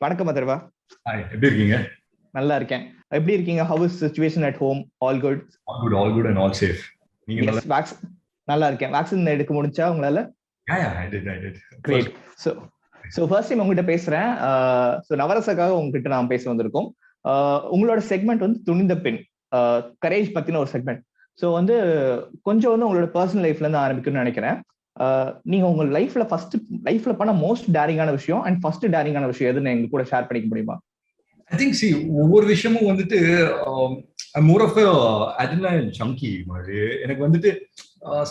வணக்கம் அதர்வா. ஹாய், எப்படி இருக்கீங்க? நல்லா இருக்கேன். எப்படி இருக்கீங்க? How is situation at home? All good? All good and all safe. நீங்க Yes, நல்லா இருக்கேன். வேக்சின் எடுக்க முடிஞ்சா உங்களால? Yeah, I did. Great. So first time உங்ககிட்ட பேசுறேன். நவரசக்காக உங்ககிட்ட நான் பேச வந்திருக்கோம். உங்களோட செக்மெண்ட் வந்து துணிந்த பெண், கரேஜ் பத்தின ஒரு செக்மெண்ட். ஸோ வந்து கொஞ்சம் வந்து உங்களோட பர்சனல் லைஃப்ல இருந்து ஆரம்பிக்கணும்னு நினைக்கிறேன். நீங்க உங்க லைஃப்ல பண்ண மோஸ்ட் டேரிங்கான விஷயம் அண்ட் ஃபர்ஸ்ட் டேரிங்கான விஷயம் எதுன்னு எங்க கூட ஷேர் பண்ணிக்க முடியுமா? I think ஒவ்வொரு விஷயமும் வந்துட்டு மோர் ஆஃப் அட்ரினலைன் ஜங்கி மாதிரி. எனக்கு வந்துட்டு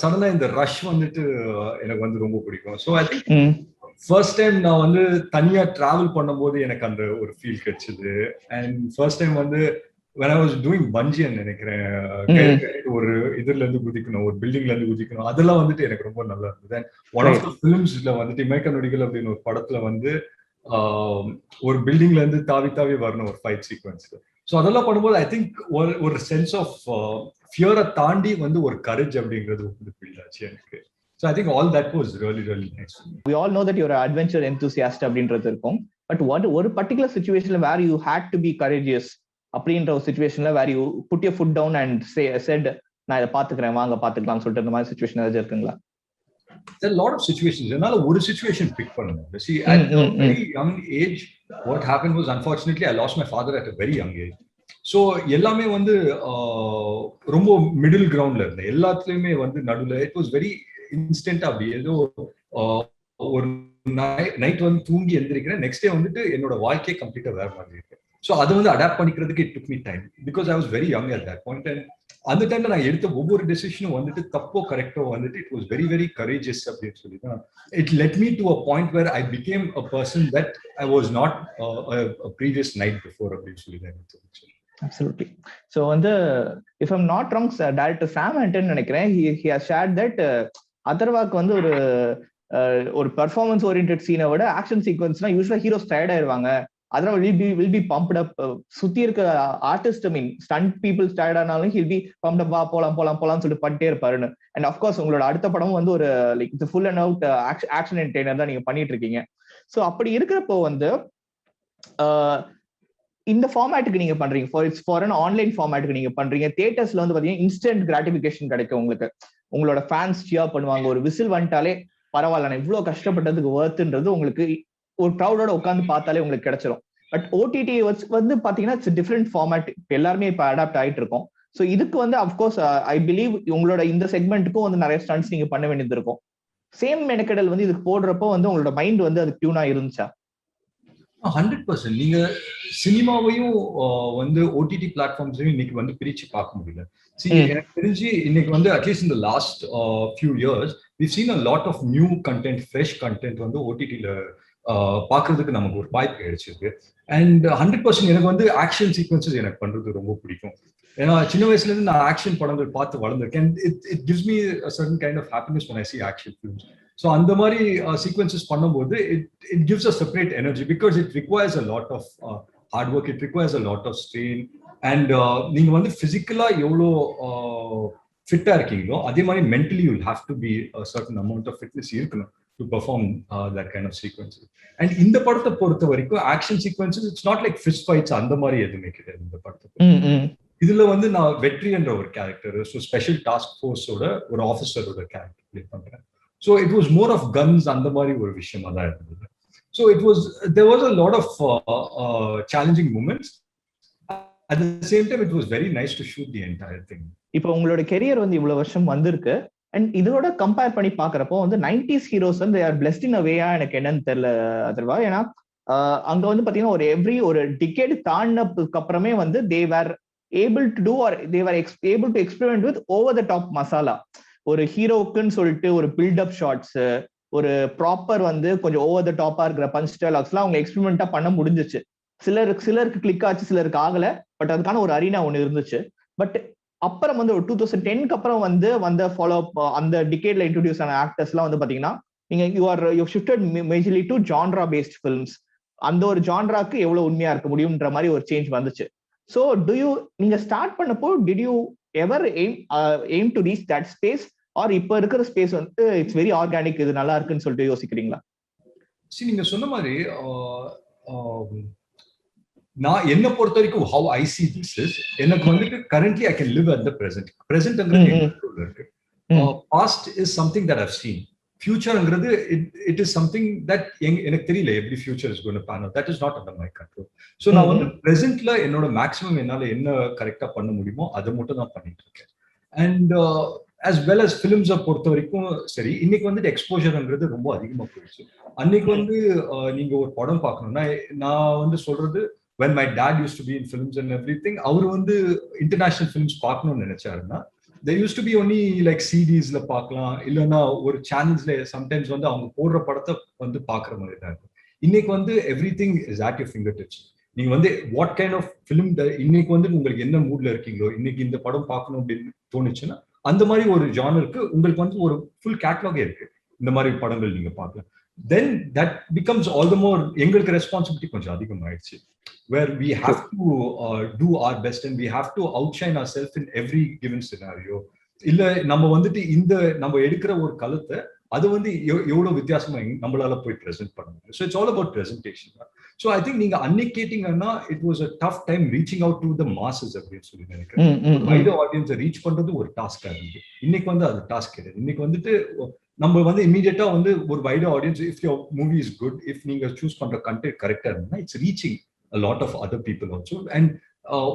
சடனா இந்த ரஷ் வந்துட்டு எனக்கு வந்து ரொம்ப பிடிக்கும். So I think first time நான் வந்து தனியா டிராவல் பண்ணும்போது எனக்கு அந்த ஒரு ஃபீல் கிடைச்சது. அண்ட் ஃபர்ஸ்ட் டைம் வந்து when I was doing bungee நினைக்கிறேன், ஒரு இதுல இருந்து குதிக்கணும், ஒரு பில்டிங்ல இருந்து குதிக்கணும், அதெல்லாம் வந்துட்டு எனக்கு ரொம்ப நல்லா இருந்தது. அண்ட் ஒன் ஆஃப் த ஃபிலிம்ஸ்ல வந்துட்டு இமேக்க நொடிகள் அப்படின்னு ஒரு படத்துல வந்து ஒரு பில்டிங்ல இருந்து தாவி வரணும் ஒரு ஃபைட் சீக்வன்ஸ்ல. ஸோ அதெல்லாம் பண்ணும்போது ஐ திங்க் ஒரு சென்ஸ் ஆஃப் ஃபியரை தாண்டி வந்து ஒரு கரேஜ் அப்படிங்கிறது வந்து ஃபீல் ஆச்சு எனக்கு. So I think all that was really nice. We all know that you're an adventure enthusiast அப்படின்றது இருக்கும். பட் ஒரு பர்டிகுலர் சிச்சுவேஷன்ல where you had to be courageous அப்படின்ற ஒரு சிச்சுவேஷன்ல where you put your foot down and set நான் இதை பாத்துக்கிறேன், வாங்க பாத்துக்கலாம் சொல்லிட்டு அந்த மாதிரி சிச்சுவேஷன் ஏதாச்சும் இருக்குங்களா? There are a lot of situations. என்னால ஒரு situation pick பண்ண முடியல. See, at a very young age, what happened was, unfortunately, I lost my father at a very young age. So எல்லாமே வந்து ரொம்ப மிடில் கிரவுண்ட்ல இருந்தேன். எல்லாத்துலயுமே வந்து நடுவுல இட் வாஸ் வெரி இன்ஸ்டன்ட். அப்படி ஏதோ ஒரு நைட் வந்து தூங்கி எழுந்திருக்கிறேன், நெக்ஸ்ட் டே வந்துட்டு என்னோட வாழ்க்கையே கம்ப்ளீட்டா வேற மாதிரி இருக்கு. ஸோ அதை வந்து அடாப்ட் பண்ணிக்கிறதுக்கு it took me time because I was very young at that point. And அந்த டைம்ல நான் எடுத்த ஒவ்வொரு டெசிஷனும் வந்துட்டு தப்போ கரெக்டோ வந்துட்டு இட் வாஸ் வெரி கரேஜியஸ் அப்படின்னு சொல்லி தான் it led me to a point where I became a person that I was not previous night before அப்படின்னு சொல்லி தான் எனக்கு தோணுச்சு. Absolutely. So வந்து if I'm not wrong, director Sam Anton நினைக்கிறேன், he has shared that அதர்வாக்கு வந்து ஒரு performance oriented சீனை விட ஆக்ஷன் சீக்வன்ஸ்னா யூஸ்வலா ஹீரோஸ் டயர்ட் ஆயிருவாங்க, அதனால will be pumped up. சுத்தி இருக்க ஆர்டிஸ்ட் ஸ்டண்ட் பீப்புள்ஸ் டயர்ட் ஆனாலும் he'll be pumped up, வா போலாம் சொல்லிட்டு பண்ணிட்டே இருப்பாருன்னு. அண்ட் அஃப்கோர்ஸ் உங்களோட அடுத்த படமும் வந்து ஒரு like full and out action entertainer தான் நீங்க பண்ணிட்டு இருக்கீங்க. ஸோ அப்படி இருக்கிறப்போ வந்து இந்த ஃபார்மேட்டுக்கு நீங்க பண்றீங்க, ஃபார் அன் ஆன்லைன் ஃபார்மேட்டுக்கு நீங்க பண்றீங்க. தியேட்டர்ஸ்ல வந்து பாத்தீங்கன்னா இன்ஸ்டன்ட் கிராட்டிபிகேஷன் கிடைக்கும் உங்களுக்கு. உங்களோட ஃபேன்ஸ் சியர் பண்ணுவாங்க, ஒரு விசில் வந்துட்டாலே பரவாயில்ல, நான் இவ்வளவு கஷ்டப்பட்டதுக்கு வர்த்துன்றது உங்களுக்கு ஒரு க்ரௌடோட உட்காந்து பார்த்தாலே உங்களுக்கு கிடைச்சிரும். பட் ஓடிடி வந்து பாத்தீங்கன்னா இட்ஸ் டிஃப்ரெண்ட் ஃபார்மேட், எல்லாருமே இப்ப அடாப்ட் ஆயிட்டு இருக்கோம். ஸோ இதுக்கு வந்து அஃப்கோர்ஸ் ஐ பிலீவ் உங்களோட இந்த செக்மெண்ட்டுக்கும் வந்து நிறைய ஸ்டண்ட்ஸ் நீங்க பண்ண வேண்டியது இருக்கும். சேம் மெனக்கெடல் வந்து இதுக்கு போடுறப்போ வந்து உங்களோட மைண்ட் வந்து அது டியூனா இருந்துச்சா? 100%. நீங்க சினிமாவையும் வந்து ஓடிடி பிளாட்ஃபார்ம்ஸையும் இன்னைக்கு வந்து பிரிச்சு பார்க்க முடியல. எனக்கு தெரிஞ்சு இன்னைக்கு வந்து அட்லீஸ்ட் இந்த last few years we've seen a lot of new content, fresh content வந்து ஓடிடில பார்க்கறதுக்கு நமக்கு ஒரு வாய்ப்பு கிடைச்சிருக்கு. அண்ட் 100% எனக்கு வந்து ஆக்ஷன் சீக்வன்சஸ் எனக்கு பண்றது ரொம்ப பிடிக்கும். ஏன்னா சின்ன வயசுல இருந்து நான் ஆக்ஷன் படங்கள் பார்த்து வளர்ந்திருக்கேன். It gives me a certain kind of happiness when I see action films. So அந்த மாதிரி சீக்வன்சஸ் பண்ணும்போது it gives a separate energy because it requires a lot of hard work, it requires a lot of strain. And நீங்க வந்து பிசிக்கலா எவ்வளோ ஃபிட்டா இருக்கீங்களோ அதே மாதிரி mentally you have to be a certain amount of fitness இருக்கணும் to perform that kind of sequences. And இந்த படத்தை பொறுத்த வரைக்கும் action sequences it's not like fist fights அந்த மாதிரி எதுவுமே கிடையாது இந்த படத்தை. இதுல வந்து நான் வெற்றி என்ற ஒரு கேரக்டர், ஸோ ஸ்பெஷல் டாஸ்க் ஃபோர்ஸோட ஒரு ஆஃபீஸரோட கேரக்டர் பிளே பண்றேன். So it was more of guns and the mari ஒரு விஷயமா தான் இருந்தது. So there was a lot of challenging moments. At the same time it was very nice to shoot the entire thing. இப்போ உங்களோட career வந்து இவ்வளவு வருஷம் வந்திருக்கு அண்ட் இதோட கம்பேர் பண்ணி பாக்குறப்போ வந்து 90s ஹீரோஸ் வந்து ஆர் பிளெஸ்ட் இன் அ வேயா எனக்கு என்னன்னு தெரியல அதர்வா. ஏன்னா அங்க வந்து பாத்தீங்கன்னா ஒரு டிகேட் தாண்டினதுக்கு அப்புறமே வந்து they were able to do or they were able to experiment with over the top masala. ஒரு ஹீரோக்குன்னு சொல்லிட்டு ஒரு பில்டப் ஷாட்ஸ், ஒரு ப்ராப்பர் வந்து கொஞ்சம் ஓவர் த டாப்பா இருக்கிற பஞ்ச் டைலாக்ஸ்லாம் அவங்க எக்ஸ்பெரிமெண்டா பண்ண முடிஞ்சிச்சு. சிலருக்கு கிளிக் ஆச்சு, சிலருக்கு ஆகல. பட் அதுக்கான ஒரு அரீனா ஒன்று இருந்துச்சு. பட் அப்புறம் வந்து ஒரு 2010க்கு அப்புறம் வந்து வந்த ஃபாலோ அப் அந்த டிகேட்ல இன்ட்ரோடியூஸ் ஆன ஆக்டர்ஸ்லாம் வந்து பாத்தீங்கன்னா நீங்க you shifted majorly to genre based films. அந்த ஒரு ஜான்ராக்கு எவ்வளவு உண்மையா இருக்க முடியும்ன்ற மாதிரி ஒரு சேஞ்ச் வந்துச்சு. ஸோ நீங்க ஸ்டார்ட் பண்ணப்போ did you ever aim to reach that space or இப்ப இருக்கிற ஸ்பேஸ் வந்து இட்ஸ் வெரி ஆர்கானிக், இது நல்லா இருக்குன்னு சொல்லிட்டு யோசிக்கிறீங்களா? நீங்க சொன்ன மாதிரி நான் என்ன பொறுத்த வரைக்கும் how I see this is எனக்கு வந்துட்டு currently I can live at the presentங்கிறது இருக்கு. Past is something that I've seen. Futureங்கிறது it is something that எனக்கு தெரியல எப்படி future is going to pan out. That is not under my control. So நான் வந்து presentல என்னோட maximum என்னால என்ன கரெக்டா பண்ண முடியுமோ அதை மட்டும் தான் பண்ணிட்டு இருக்கேன். And as well as films பொறுத்த வரைக்கும் சரி, இன்னைக்கு வந்துட்டு எக்ஸ்போஜர்ங்கிறது ரொம்ப அதிகமா போயிடுச்சு. அன்னைக்கு வந்து நீங்க ஒரு படம் பார்க்கணும்னா நான் வந்து சொல்றது when my dad used to be in films and everything, அவர் வந்து international films பார்க்கணும்னு நினைச்சாருன்னா there used to be only like CDsல பார்க்கலாம், இல்லைன்னா ஒரு சேனல்ஸ்ல சம்டைம்ஸ் வந்து அவங்க போடுற படத்தை வந்து பார்க்குற மாதிரி தான் இருக்கும். இன்னைக்கு வந்து everything is at your fingertips. நீங்க வந்து what kind of film இன்னைக்கு வந்து உங்களுக்கு என்ன மூட்ல இருக்கீங்களோ, இன்னைக்கு இந்த படம் பார்க்கணும் அப்படின்னு தோணுச்சுன்னா அந்த மாதிரி ஒரு ஜானருக்கு உங்களுக்கு வந்து ஒரு ஃபுல் கேட்டலாகே இருக்கு, இந்த மாதிரி படங்கள் நீங்க பார்க்கலாம். Then that becomes all the more எங்களுக்கு ரெஸ்பான்சிபிலிட்டி கொஞ்சம் அதிகமாயிடுச்சு, where we have to do our best and we have to outshine ourselves in every given scenario. இல்ல நம்ம வந்துட்டு இந்த நம்ம எடுக்கிற ஒரு கலத்தை அது வந்து எவ்வளவு வித்தியாசமா நம்மளால போய் பிரசன்ட் பண்ண முடியும். So it's all about presentation. So I think நீங்க அன்னைக்கு கேட்டீங்கன்னா it was a tough time reaching out to the masses அப்படின்னு சொல்லி நினைக்கிறேன். வைடர் ஆடியன்ஸை ரீச் பண்றது ஒரு டாஸ்கா இருக்கு. இன்னைக்கு வந்து அது டாஸ்க் கிடையாது. இன்னைக்கு வந்துட்டு நம்ம வந்து இமீடியட்டா வந்து ஒரு wider audience, if your movie is good, if நீங்க சூஸ் பண்ற கண்டென்ட் கரெக்டா இருந்தா it's reaching a lot of other people also, and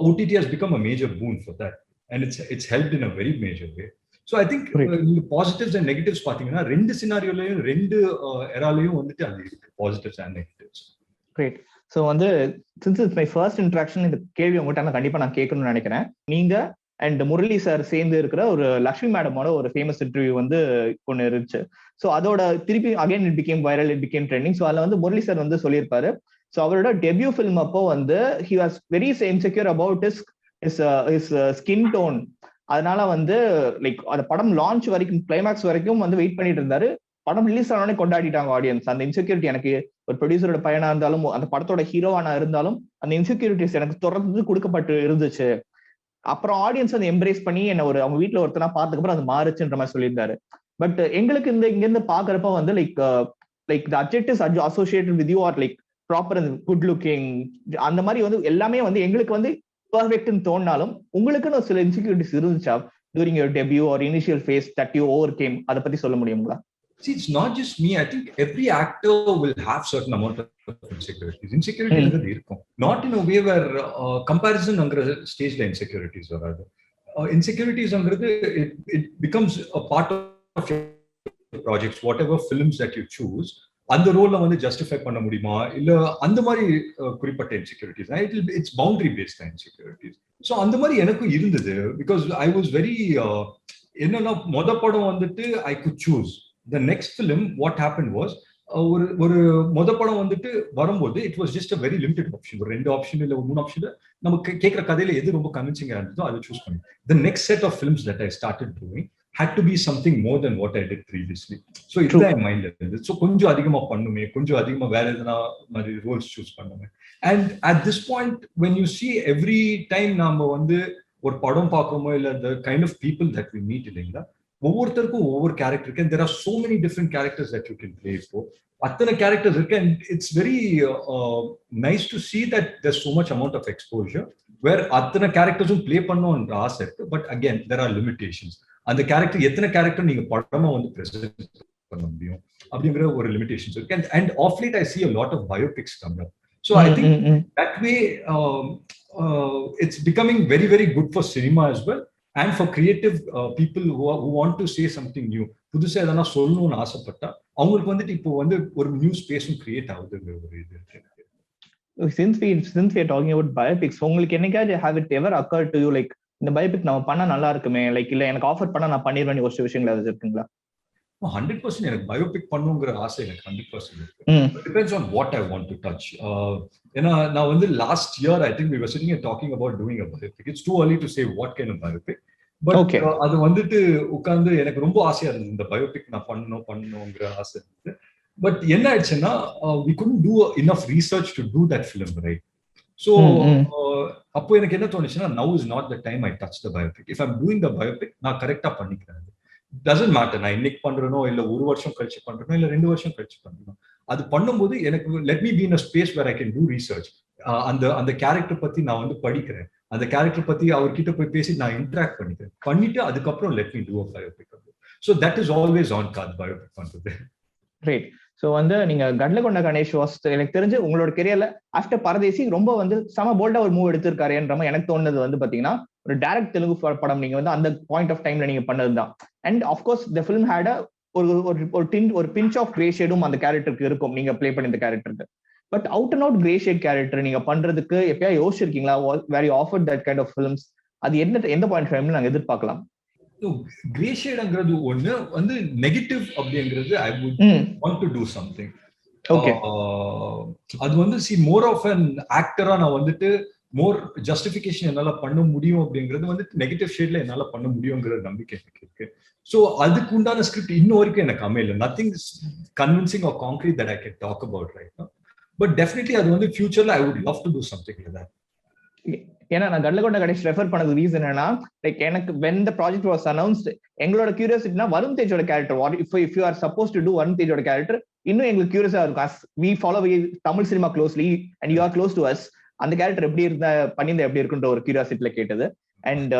OTT has become a major boon for that, and it's helped in a very major way. So I think நீங்க positives and negatives பாத்தீங்கன்னா ரெண்டு சினாரியோலயும் ரெண்டு எராலயும் வந்துட்டு அது இருக்கு, positives and negatives. Great. So வந்து since it's my first interaction, இந்த கேள்வி உங்கள்கிட்ட கண்டிப்பா நான் கேட்கணும்னு நினைக்கிறேன். நீங்க அண்ட் முரளி சார் சேர்ந்து இருக்கிற ஒரு லக்ஷ்மி மேடமோட ஒரு ஃபேமஸ் இன்டர்வியூ வந்து ஒன்று இருந்துச்சு. ஸோ அதோட திருப்பி again it became viral, it became trending. So அதில் வந்து முரளி சார் வந்து சொல்லியிருப்பாரு, ஸோ அவரோட டெபியூ ஃபிலிம் அப்போ வந்து he was very insecure about his skin tone. அதனால வந்து லைக் அந்த படம் லான்ச் வரைக்கும், கிளைமேக்ஸ் வரைக்கும் வந்து வெயிட் பண்ணிட்டு இருந்தாரு. படம் ரிலீஸ் ஆனோடனே கொண்டாடிட்டாங்க ஆடியன்ஸ். அந்த இன்செக்யூரிட்டி எனக்கு ஒரு ப்ரொடியூசரோட பையனா இருந்தாலும் அந்த படத்தோட ஹீரோவானா இருந்தாலும் அந்த இன்செக்யூரிட்டிஸ் எனக்கு தொடர்ந்து கொடுக்கப்பட்டு இருந்துச்சு. அப்புறம் ஆடியன்ஸ் வந்து எம்ப்ரேஸ் பண்ணி என்ன ஒரு அவங்க வீட்டுல ஒருத்தனா பார்த்ததுக்கு அப்புறம் அது மாறுச்சுன்ற மாதிரி சொல்லியிருந்தாரு. பட் எங்களுக்கு இங்க இருந்து பாக்குறப்ப வந்து like the adjectives associated with you are like proper and good looking, அந்த மாதிரி வந்து எல்லாமே வந்து எங்களுக்கு வந்து பெர்ஃபெக்ட்னு தோணினாலும் உங்களுக்குன்னு சில இன்செக்யூரிட்டிஸ் இருந்துச்சா during your debut or initial phase that you overcame? அதை பத்தி சொல்ல முடியுங்களா? See, it's not just me. I think every actor will have certain amount of insecurities. Insecurity இருக்கும். Not in a way where comparison angra stage la insecurities varadu. Insecurities angradu it becomes a part of your projects, whatever films that you choose. அந்த ரோல்ல வந்து justify பண்ண முடியுமா இல்ல அந்த மாதிரி குறிப்பிட்ட insecurities, it's boundary based insecurities. So அந்த மாதிரி எனக்கும் இருந்தது. பிகாஸ் ஐ வாஸ் வெரி என்னன்னா மொத படம் வந்துட்டு I could choose. The next film what happen was ஒரு மொத படம் வந்துட்டு வரும்போது it was just a very limited option. ஒரு 2 ஆப்ஷன் இல்ல 3 ஆப்ஷன்ல நமக்கு கேட்கிற கதையில எது ரொம்ப கன்வின்சிங்கா இருந்ததோ அதை சூஸ் பண்ணி the next set of films that I started doing had to be something more than what I did previously. So it's in my mind. So konju adhigama pannume, konju adhigama vera edana mari roles choose pannume. And at this point when you see every time naamba vandu or padam paakromo illa the kind of people that we meet illingla, ஒவ்வொருத்தருக்கும் ஒவ்வொரு character இருக்கு. there are so many different characters that you can play for. அத்தனை characters இருக்கு. and it's very nice to see that there's so much amount of exposure where அத்தனை கேரக்டர்ஸும் play பண்ணணும்ன்ற ஆசை இருக்கு. But again there are limitations. அந்த character எத்தனை character நீங்க படமா வந்து பிரசன்ட் பண்ண முடியும் அப்படிங்கிற ஒரு லிமிடேஷன்ஸ் இருக்கு. and off late I see a lot of biopics coming up. So I think that way it's becoming very very good for cinema as well and for creative people who want to say something new. புதுசா எதனா சொல்லணும்னு ஆசைப்பட்டா அவங்களுக்கு வந்துட்டு இப்போ வந்து ஒரு new ஸ்பேஸும் create ஆகுதுங்கிற ஒரு இது இருக்கு. Since we are talking about biopics, உங்களுக்கு என்னைக்காவது have it ever occurred to you like இந்த பயோபிக் நம்ம பண்ணா நல்லா இருக்குமே, லைக் இல்ல எனக்கு ஆஃபர் பண்ணா நான் பண்ணிடுவேன் ஒரு விஷயங்கள் ஏதாவது இருக்குங்களா? 100% எனக்கு பயோபிக் பண்ணுங்கிற ஆசை எனக்கு 100% இருக்கு. Depends on what I want to touch. ஏன்னா நான் வந்து last year I think we were sitting and talking about doing a biopic. It's too early to say what kind of biopic. But அது வந்துட்டு உட்கார்ந்து எனக்கு ரொம்ப ஆசையா இருந்தது இந்த பயோபிக் நான் பண்ணணுங்கிற ஆசை இருந்தது. பட் என்ன ஆயிடுச்சுன்னா we couldn't do enough research to do that film, right? So அப்போ எனக்கு என்ன தோணுச்சுன்னா now is not the time I touch the biopic. If I'm doing the biopic நான் கரெக்டா பண்ணிக்கிறேன். doesn't matter நான் இன்னைக்கு பண்றேனோ இல்ல ஒரு வருஷம் கழிச்சு பண்றேனோ இல்ல 2 வருஷம் கழிச்சு பண்றேனோ, அது பண்ணும்போது எனக்கு let me be in a space where I can do research. அந்த கேரக்டர் பத்தி நான் வந்து படிக்கிறேன், அந்த கேரக்டர் பத்தி அவர்கிட்ட போய் பேசி நான் இன்டராக்ட் பண்ணிட்டு அதுக்கப்புறம் let me do a biopic. So that is always on card biopic பண்றது. Great. ஸோ வந்து நீங்க கட்லகொண்ட கணேஷ் வாஸ் எனக்கு தெரிஞ்சு உங்களோட கெரியர்ல ஆஃப்டர் பரதேசி ரொம்ப வந்து சம போல்டா ஒரு மூவ் எடுத்திருக்காருன்ற மாதிரி எனக்கு தோணுது வந்து பாத்தீங்கன்னா ஒரு டைரக்ட் தெலுங்கு படம் நீங்க வந்து அந்த பாயிண்ட் ஆஃப் டைம்ல நீங்க பண்ணதுதான். And of course the film had ஒரு பிஞ்ச் ஆஃப் கிரே ஷேடும் அந்த கேரக்டருக்கு இருக்கும் நீங்க பிளே பண்ண இந்த கேரக்டருக்கு. But out and out grey shade character நீங்க பண்றதுக்கு எப்பயா யோசிச்சிருக்கீங்களா? Where you offered that kind of films? அது எந்த பாயிண்ட் டைம்ல நாங்க எதிர்பார்க்கலாம்? கிரே ஷேட்ங்கிறது ஒண்ணு வந்து நெகட்டிவ் அப்படிங்கிறது I would want to do something. Okay, அது வந்து மோர் ஆஃப் அன் ஆக்டரா நான் வந்துட்டு மோர் ஜஸ்டிஃபிகேஷன் என்னால பண்ண முடியும் அப்படிங்கிறது வந்து நெகட்டிவ் ஷேட்ல என்னால பண்ண முடியுங்கிற நம்பிக்கை எனக்கு இருக்கு. ஸோ அதுக்கு உண்டான ஸ்கிரிப்ட் இன்னும் வரைக்கும் எனக்கு அமையல. Nothing convincing or concrete that I can talk about right now. But definitely அது வந்து ஃபியூச்சர்ல I would love to do something like that. ஏன்னா நான் கட்லகொண்ட கணேஷ் ரெஃபர் பண்ணது ரீசன் என்னன்னா, லைக் எனக்கு when the project was announced எங்களோட கியூரியாசிட்டினா வருண் தேஜோட character if you are supposed to do Varun தேஜோட கேரக்டர் இன்னும் எங்களுக்கு கியூரியஸா இருக்கும். as we follow Tamil cinema closely and you are close to us, அந்த கேரக்டர் எப்படி இருந்தா பண்ணியிருந்தா எப்படி இருக்குன்ற ஒரு கியூரியாசிட்டில கேட்டது. அண்ட்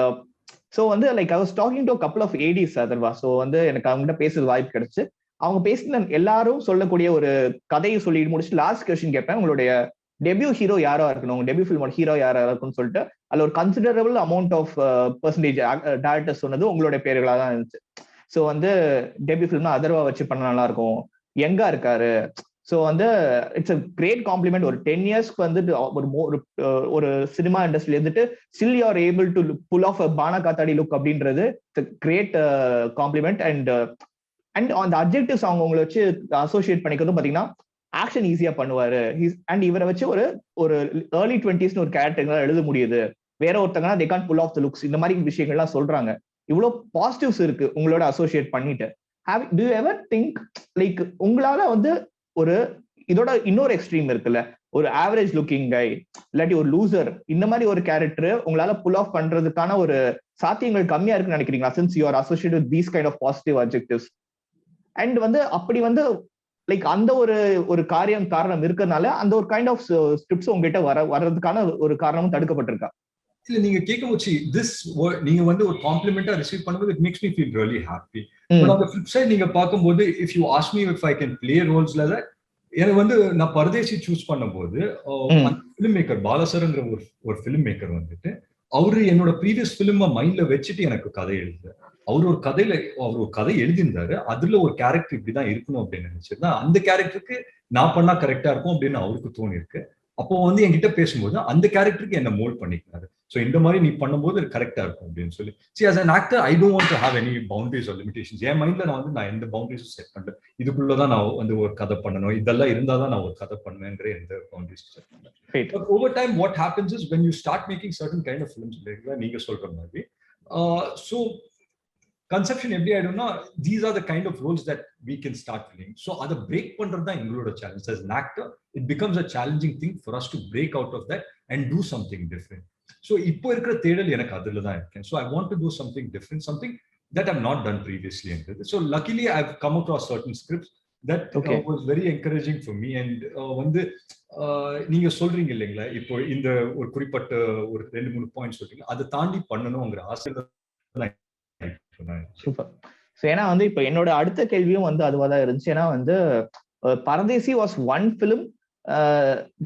ஸோ வந்து like I was talking to a couple of ADs Atharva. So வந்து எனக்கு அவங்ககிட்ட பேசுறது வாய்ப்பு கிடைச்சு அவங்க பேசின எல்லாரும் சொல்லக்கூடிய ஒரு கதையை சொல்லி முடிச்சுட்டு லாஸ்ட் கொஸ்டின் கேட்பேன், உங்களுடைய டெபியூ ஹீரோ யாரா இருக்கணும், டெபியூ ஃபில்மோட ஹீரோ யாரா இருக்கும்னு சொல்லிட்டு அதுல ஒரு considerable amount of percentage director சொன்னது உங்களுடைய பேர்களா தான் இருந்துச்சு. ஸோ வந்து டெபியூ ஃபில்ம்னா அதர்வா வச்சு பண்ண நல்லா இருக்கும், எங்கா இருக்காரு. ஸோ வந்து இட்ஸ் அ கிரேட் காம்ப்ளிமெண்ட். ஒரு 10 இயர்ஸ்க்கு வந்துட்டு ஒரு சினிமா இண்டஸ்ட்ரியில இருந்துட்டு still you are able to pull off Baana Kaathadi look அப்படின்றது கிரேட் காம்ப்ளிமெண்ட். அண்ட் அந்த அப்ஜெக்டிவ்ஸ் அவங்க உங்களை வச்சு அசோசியேட் பண்ணிக்கிறதும் பாத்தீங்கன்னா ஆக்ஷன் ஈஸியா பண்ணுவாரு. அண்ட் இவரை வச்சு ஒரு ஏர்லி 20s ஒரு கேரக்டர் எழுத முடியுது, வேற ஒருத்தங்கன்னா they can't pull off the looks, இந்த மாதிரி விஷயங்கள்லாம் சொல்றாங்க. இவ்வளவு பாசிட்டிவ்ஸ் இருக்கு உங்களோட அசோசியேட் பண்ணிட்டு. do you ever think like உங்களால வந்து ஒரு இதோட இன்னொரு எக்ஸ்ட்ரீம் இருக்குல்ல, ஒரு ஆவரேஜ் லுக்கிங் கை இல்லாட்டி ஒரு லூசர், இந்த மாதிரி ஒரு கேரக்டர் உங்களால புல் ஆஃப் பண்றதுக்கான ஒரு சாத்தியங்கள் கம்மியா இருக்குன்னு நினைக்கிறீங்களா? since you are associated with these kind of positive adjectives. And வந்து அப்படி வந்து லைக் அந்த ஒரு காரணம் இருக்கிறதுனால அந்த ஒரு கைண்ட் ஆஃப் ஸ்கிரிப்ட்ஸ் உங்ககிட்ட வர்றதுக்கான ஒரு காரணமும் தடுக்கப்பட்டிருக்கா? இல்ல நீங்க கேட்க வச்சு நீங்க வந்து ஒரு காம்ப்ளிமெண்டா ரிசீவ் பண்ணும்போது it makes me feel really happy. But on the flip side நீங்க பாக்கும்போது if you ask me if I can play ரோல்ஸ்ல எனக்கு வந்து நான் பரதேசி சூஸ் பண்ணும்போது ஃபிலிம் மேக்கர் பாலசர்ங்கிற ஒரு ஃபிலிம் மேக்கர் வந்துட்டு அவரு என்னோட ப்ரீவியஸ் ஃபிலிம் மைண்ட்ல வச்சுட்டு எனக்கு கதை எழுதுறாரு. அவர் ஒரு கதை எழுதியிருந்தாரு, அதுல ஒரு கேரக்டர் இப்படிதான் இருக்கணும் அப்படின்னு நினைச்சிருந்தா அந்த கேரக்டருக்கு நான் பண்ணா கரெக்டா இருக்கும் அப்படின்னு அவருக்கு தோணி இருக்கு. அப்போ வந்து என்கிட்ட பேசும்போது அந்த கேரக்டருக்கு என்ன மோல்ட் பண்ணிக்கிறாரு. சோ இந்த மாதிரி நீ பண்ணும்போது கரெக்டா இருக்கும் அப்படின்னு சொல்லி. See as an actor I don't want to have any boundaries or limitations. என் மைண்ட்ல நான் எந்த பவுண்டரிஸும் செட் பண்ணல. இதுக்குள்ளதான் நான் வந்து ஒரு கதை பண்ணணும், இதெல்லாம் இருந்தாதான் நான் ஒரு கதை பண்ணுவேங்கிற எந்த பவுண்டரிஸும் செட் பண்ணல. But over time what happens is when you start making certain kind of films like நீங்க சொல்ற மாதிரி so conception எப்படி ஆயிடும்னா these are the kind of roles that we can start playing. So அதை break பண்றது தான் எங்களோட challenge as an actor. It becomes a challenging thing for us to break out of that and do something different. So இப்போ இருக்கிற தேடல் எனக்கு அதுல தான் இருக்கேன். So I want to do something different, something that I've not done previously. So luckily I've come across certain scripts that was very encouraging for me. And வந்து நீங்க சொல்றீங்க இல்லைங்களா இப்போ இந்த ஒரு குறிப்பிட்ட ஒரு 2-3 பாயிண்ட்ஸ் சொல்றீங்க, அதை தாண்டி பண்ணணுங்கிற ஆசை. சூப்பர். ஏன்னா வந்து இப்ப என்னோட அடுத்த கேள்வியும் வந்து அதுவாதான் இருந்துச்சு. ஏன்னா வந்து Paradesi was one film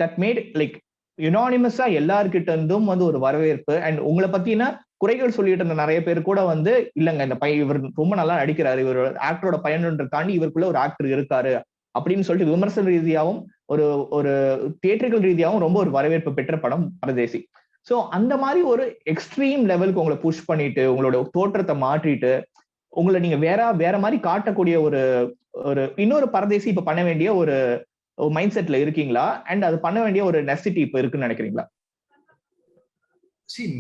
that made like யுனானிமஸா எல்லார்கிட்ட இருந்தும் வந்து ஒரு வரவேற்பு. அண்ட் உங்களை பத்தினா குறைகள் சொல்லிட்டு இருந்த நிறைய பேர் கூட வந்து இல்லங்க இந்த பையன் இவர் ரொம்ப நல்லா நடிக்கிறாரு, இவர் ஆக்டரோட பயனுன்ற தாண்டி இவருக்குள்ள ஒரு ஆக்டர் இருக்காரு அப்படின்னு சொல்லிட்டு விமர்சன ரீதியாகவும் ஒரு தியேட்டர்கள் ரீதியாகவும் ரொம்ப ஒரு வரவேற்பு பெற்ற படம் பரதேசி. சோ அந்த மாதிரி ஒரு எக்ஸ்ட்ரீம் லெவலுக்கு உங்களை புஷ் பண்ணிட்டு உங்களோட தோற்றத்தை மாற்றிட்டு உங்களை நீங்க வேற மாதிரி காட்டக்கூடிய ஒரு இன்னொரு பரதேசி இப்ப பண்ண வேண்டிய ஒரு மைண்ட் செட்ல இருக்கீங்களா? அண்ட் அது பண்ண வேண்டிய ஒரு நெசசிட்டி இப்ப இருக்குன்னு நினைக்கிறீங்களா?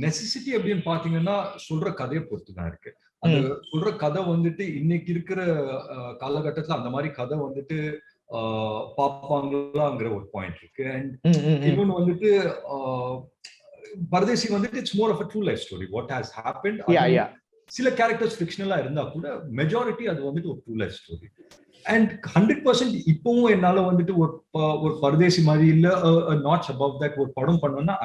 நெசசிட்டி அப்படின்னு பாத்தீங்கன்னா சொல்ற கதையை பொறுத்து தான் இருக்கு. அது சொல்ற கதை வந்துட்டு இன்னைக்கு இருக்கிற காலகட்டத்துல அந்த மாதிரி கதை வந்துட்டு பாப்பாங்களாங்கிற ஒரு பாயிண்ட் இருக்கு. அண்ட் இன்னொன்னு வந்துட்டு பரதேசி வந்துட்டு it's more of a true life story what has happened. சில கேரக்டர்ஸ் ஃபிக்ஷனலா இருந்தா கூட மெஜாரிட்டி அது வந்துட்டு ஒரு ட்ரூ லைஃப் ஸ்டோரி. அண்ட் 100% இப்பவும் என்னால வந்துட்டு ஒரு பரதேசி மாதிரி இல்ல நாட்ச் அபவ் தட் ஒரு படம் பண்ணோம்னா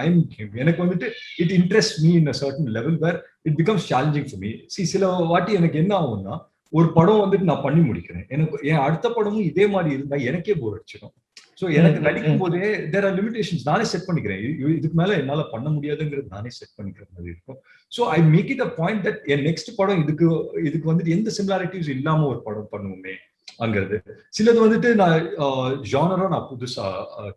எனக்கு வந்துட்டு it interest me in a certain level where it becomes challenging for me. சில வாட்டி எனக்கு என்ன ஆகும்னா ஒரு படம் வந்துட்டு நான் பண்ணி முடிக்கிறேன், எனக்கு என் அடுத்த படமும் இதே மாதிரி இருந்தா எனக்கே போர் அடிச்சிடும். ஸோ எனக்கு நடிக்கும் போதே தேர் ஆர் லிமிடேஷன்ஸ் நானே செட் பண்ணிக்கிறேன், இதுக்கு மேல என்னால பண்ண முடியாதுங்கிறது நானே செட் பண்ணிக்கிற மாதிரி இருக்கும். So I make it a point that என் நெக்ஸ்ட் படம் இதுக்கு வந்துட்டு எந்த சிமிலாரிட்டிஸ் இல்லாம ஒரு படம் பண்ணுவோமே அங்கிறது. சிலது வந்துட்டு நான் ஜானரா நான் புதுசா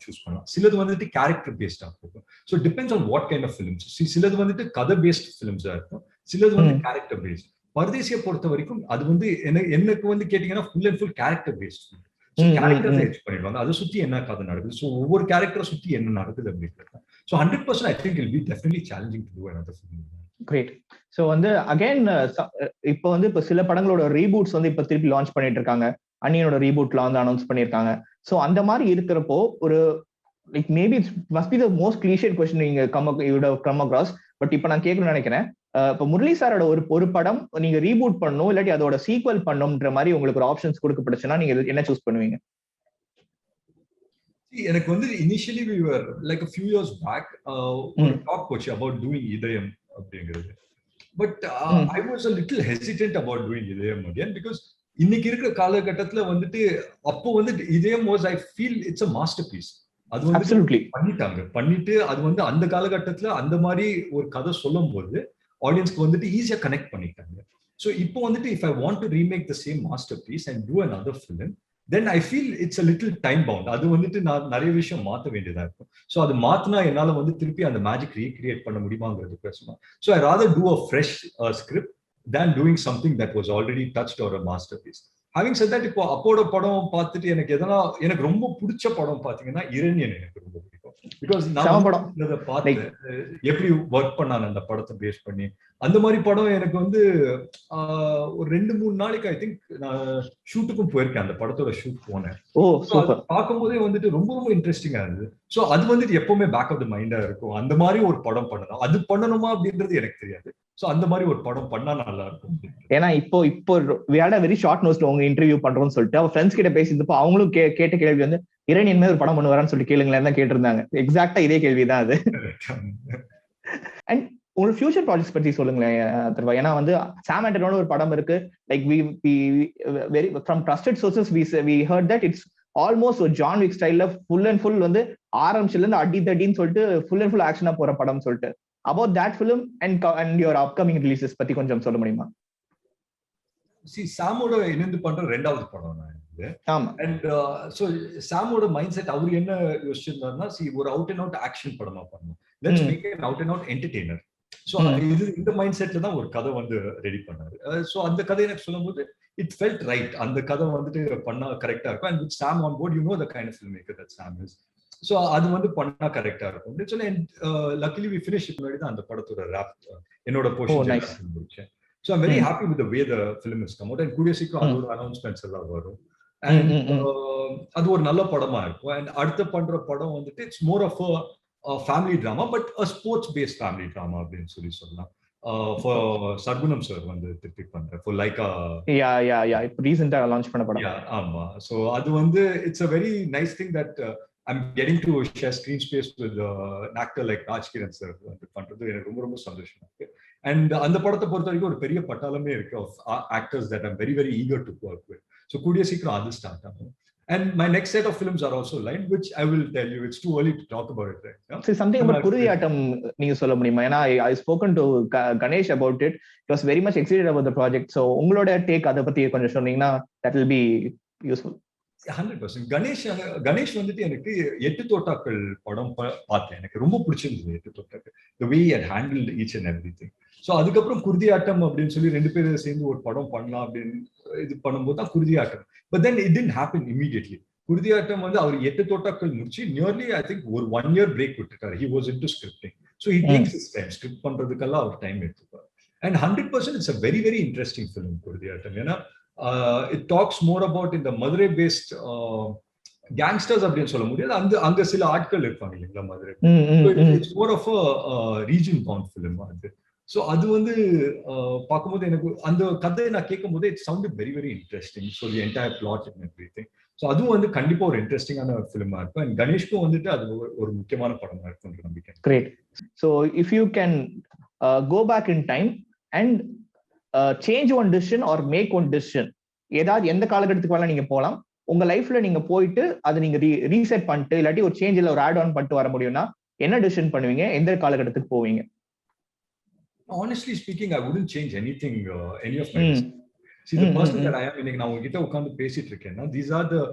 சூஸ் பண்ணலாம், சிலது வந்துட்டு கேரக்டர் பேஸ்டா இருக்கும். So depends on what kind of films. சிலது வந்துட்டு கதை பேஸ்ட் ஃபிலிம்ஸா இருக்கும், சிலது வந்து கேரக்டர் பேஸ்ட். பரதேசியை பொறுத்த வரைக்கும் அது வந்து எனக்கு வந்து கேட்டீங்கன்னா full and full character based. Character எக்ஸ் பண்ணிடுவாங்க, அதை சுத்தி என்ன கதை நடக்குது, ஸோ ஒவ்வொரு கேரக்டரை சுத்தி என்ன நடக்குது அப்படிங்கிறது. So 100% I think I'll be definitely challenging to do another film. Great. So வந்து அகைன் இப்போ வந்து இப்போ சில படங்களோட ரீபூட்ஸ் வந்து இப்போ திருப்பி லான்ச் பண்ணிட்டு இருக்காங்க. அன்னியனோட ரீபூட்ல வந்து அனௌன்ஸ் பண்ணியிருக்காங்க. ஸோ அந்த மாதிரி இருக்கிறப்போ ஒரு like maybe it's must be the most cliched question நீங்க கம் அக்ராஸ். பட் இப்போ நான் கேட்கணும்னு நினைக்கிறேன், இப்போ முரளி சாரோட ஒரு படம் நீங்க ரீபூட் பண்ணணும் இல்லாட்டி அதோட சீக்வல் பண்ணணும்ன்ற மாதிரி உங்களுக்கு ஒரு ஆப்ஷன்ஸ் கொடுக்கப்பட்டுச்சுன்னா நீங்க என்ன சூஸ் பண்ணுவீங்க? எனக்கு வந்து initially we were like a few years back ஒரு டாக் போச்சு about doing இதயம் அப்படிங்கிறது. But I was a little hesitant about doing இதயம் again because இன்னைக்கு இருக்கிற காலகட்டத்துல வந்துட்டு அப்போ வந்து இதயம் was I feel it's a masterpiece. அது வந்து பண்ணிட்டு அது வந்து அந்த காலகட்டத்துல அந்த மாதிரி ஒரு கதை சொல்லும் போது ஆடியன்ஸ்க்கு வந்துட்டு ஈஸியா கனெக்ட் பண்ணிட்டாங்க. ஸோ இப்போ வந்துட்டு if I want to remake the same masterpiece and do another film, then I feel it's a little time bound. அது வந்துட்டு நான் நிறைய விஷயம் மாற்ற வேண்டியதா இருக்கும். ஸோ அது மாத்தினா என்னால வந்து திருப்பி அந்த மேஜிக் ரீக்ரியேட் பண்ண முடியுமாங்கிறது பேசுமா. So I rather do a fresh script than doing something that was already touched or a masterpiece. Having said that, இப்போ அப்போட படம் பார்த்துட்டு எனக்கு ரொம்ப பிடிச்ச படம் பாத்தீங்கன்னா இரணியன் எனக்கு ரொம்ப பிடிக்கும். பிகாஸ் நான் இதை பார்த்து எப்படி ஒர்க் பண்ணாங்க அந்த படத்தை பேஸ் பண்ணி, அந்த மாதிரி படம் எனக்கு வந்து ஒரு 2-3 நாளைக்கு ஐ திங்க் நான் ஷூட்டுக்கும் போயிருக்கேன், அந்த படத்தோட ஷூட் போனேன். பார்க்கும்போதே வந்துட்டு ரொம்ப ரொம்ப இன்ட்ரெஸ்டிங்கா இருந்தது. ஸோ அது வந்துட்டு எப்பவுமே பேக் ஆஃப் த மைண்டா இருக்கும், அந்த மாதிரி ஒரு படம் பண்ணணும். அது பண்ணணுமா அப்படின்றது எனக்கு தெரியாது. சோ அந்த மாதிரி ஒரு படம் பண்ணா நல்லா இருக்கும். ஏன்னா இப்போ we had a very short notice உங்க இன்டர்வியூ பண்றோம்னு சொல்லிட்டு அவ ஃப்ரெண்ட்ஸ் கிட்ட பேசிட்டு அவங்களும் கேட்ட கேள்வி வந்து இரணியன் மாதிரி ஒரு படம் பண்ணுவாரான்னு சொல்லி கேளுங்களேன் தான் கேட்டிருந்தாங்க. எக்ஸாக்டா இதே கேள்விதான் அது. அண்ட் உங்களோட ஃபியூச்சர் ப்ராஜெக்ட்ஸ் பத்தி சொல்லுங்களேன் தர்வா. ஏன்னா வந்து சாம் ஆண்டனோட ஒரு படம் இருக்கு, like very from trusted sources we heard that it's almost ஒரு ஜான் விக் ஸ்டைல்ல ஃபுல் அண்ட் ஃபுல் வந்து ஆரம்பிச்சுல இருந்து அடி தடின்னு சொல்லிட்டு ஃபுல் அண்ட் ஃபுல் ஆக்ஷனா போற படம் சொல்லிட்டு. About that film and your upcoming releases பத்தி கொஞ்சம் சொல்ல முடியுமா? சாமோட இணைந்து பண்ற ரெண்டாவது படம் நான் இது. ஆமா. அண்ட் சோ சாமோட மைண்ட் செட் அவர் என்ன யோசிச்சிருந்தாருன்னா, ஒரு அவுட் அண்ட் அவுட் ஆக்ஷன் படமா பண்ணணும், let's make an out and out entertainer. So இந்த மைண்ட் செட்ல தான் ஒரு கதை வந்து ரெடி பண்ணாரு. சோ அந்த கதை எனக்கு சொல்லும்போது it felt right, அந்த கதை வந்துட்டு பண்ணா கரெக்டா இருக்கும். and with Sam on board, you know the kind of filmmaker that Sam is. So அது வந்து பண்ணா கரெக்டா இருக்கும் சொல்லி luckily we finished முன்னாடி தான் அந்த படத்தோட ராப் என்னோட போர்ஷன் முடிச்சேன். So I'm very happy with the way the film has come out, and கூடிய சீக்கிரம் அதோட அனௌன்ஸ்மெண்ட்ஸ் எல்லாம் வரும். and அது ஒரு நல்ல படமா இருக்கும். and அடுத்த பண்ற படம் வந்துட்டு it's more of a family drama but a sports based family drama அப்படின்னு சொல்லலாம். for Sargunam sir வந்து திருப்பி பண்ற for like இப்போ ரீசன்ட்டா லான்ச் பண்ண படம். ஆமா. so அது வந்து it's a very nice thing that I'm getting to share screen space with an actor like Raj Kiran sir வந்து பண்றது எனக்கு ரொம்ப ரொம்ப சந்தோஷமா இருக்கு. and அந்த படத்தை பொறுத்த வரைக்கும் ஒரு பெரிய பட்டாளமே இருக்கு of actors that I'm very very eager to work with. so கூடிய சீக்கிரம் அது ஸ்டார்ட் ஆகும். and my next set of films are also lined, which I will tell you, it's too early to talk about it right now. So something about Kuruthi Aattam நீங்க சொல்ல முடியுமா? ஏன்னா I spoken to Ganesh about it. He was very much excited about the project. so உங்களோட take அத பத்தி கொஞ்சம் சொன்னீங்கன்னா that will be useful. 100%. Ganesh வந்துட்டு எனக்கு 8 தோட்டாக்கள் படம் பார்த்தேன், எனக்கு ரொம்ப பிடிச்சிருந்தது 8 தோட்டாக்கள், the way he had handled each and everything. So அதுக்கப்புறம் குருதியாட்டம் அப்படின்னு சொல்லி 2 பேரும் சேர்ந்து ஒரு படம் பண்ணலாம் அப்படின்னு இது பண்ணும்போது தான் Kuruthi Aattam. but then it didn't happen immediately. Kuruthi Aattam வந்து அவர் 8 தோட்டாக்கள் முடிச்சு nearly I think ஒரு 1 year break விட்டுட்டாரு. he was into scripting, so he takes his time script பண்றதுக்கெல்லாம் அவர் டைம் எடுத்துப்பார். and 100% it's a very very interesting film Kuruthiattam. ஏன்னா it talks more about in the Madurai based gangsters அப்படின்னு சொல்ல முடியாது, அங்க சில ஆட்கள் இருப்பாங்க இல்லைங்களா Madurai. it's more of a region bound film அது. ஸோ அது வந்து பார்க்கும்போது எனக்கு அந்த கதையை நான் கேட்கும் போது it sound very very interesting. So the entire plot and everything. So அதுவும் வந்து கண்டிப்பா ஒரு இன்ட்ரெஸ்டிங்கான ஃபிலிமா இருக்கும். அண்ட் கணேஷ்க்கும் வந்துட்டு அது ஒரு முக்கியமான படமா இருக்கும்ன்ற நம்பிக்கை. Great. So if you can go back in time and change one decision or make one decision, ஏதாவது எந்த காலகட்டத்துக்கு வேணா நீங்க போகலாம், உங்க லைஃப்ல நீங்க போயிட்டு அதை நீங்க ரீசெட் பண்ணிட்டு இல்லாட்டி ஒரு சேஞ்ச் இல்ல ஒரு ஆட் ஆன் பண்ணிட்டு வர முடியும்னா என்ன டிசிஷன் பண்ணுவீங்க? எந்த காலகட்டத்துக்கு போவீங்க? Honestly speaking, I wouldn't change anything, any of my decisions. See, the person that I am, இன்னைக்கு நான் உங்ககிட்ட உட்கார்ந்து பேசிட்டு இருக்கேன்னா, these are the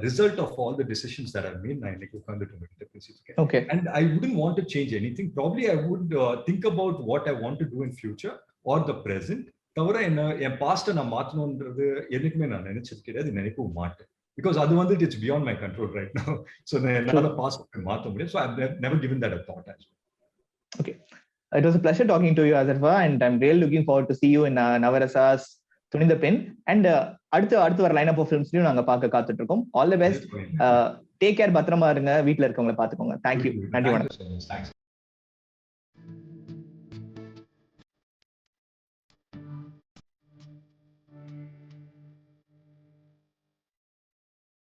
result of all the decisions that I've made. நான் இன்னைக்கு உட்கார்ந்துட்டு உங்ககிட்ட பேசிட்டு இருக்கேன். Okay. And I wouldn't want to change anything. Probably I would think about what I want to do in future or the present. தவிர என் பாஸ்ட்டை நான் மாற்றணுன்றது என்னைக்குமே நான் நினைச்சது கிடையாது, நினைக்கவும் மாட்டேன். Because அது வந்து it's beyond my control right now. So என்னால பாஸ்ட் மாற்ற முடியும். So I've never given that a thought as well. Okay. It was a pleasure talking to you, Atharva, and I'm really looking forward to see you in Navarasa's Thunindha Pen. And அடுத்து வர line up of ஃபிலிம்ஸ்லயும் நாங்க பார்க்க காத்துட்டு இருக்கோம். All the best. Take care, பத்திரமா இருங்க, வீட்ல இருக்கவங்களை பாத்துக்கோங்க. தேங்க்யூ. நன்றி, வணக்கம்.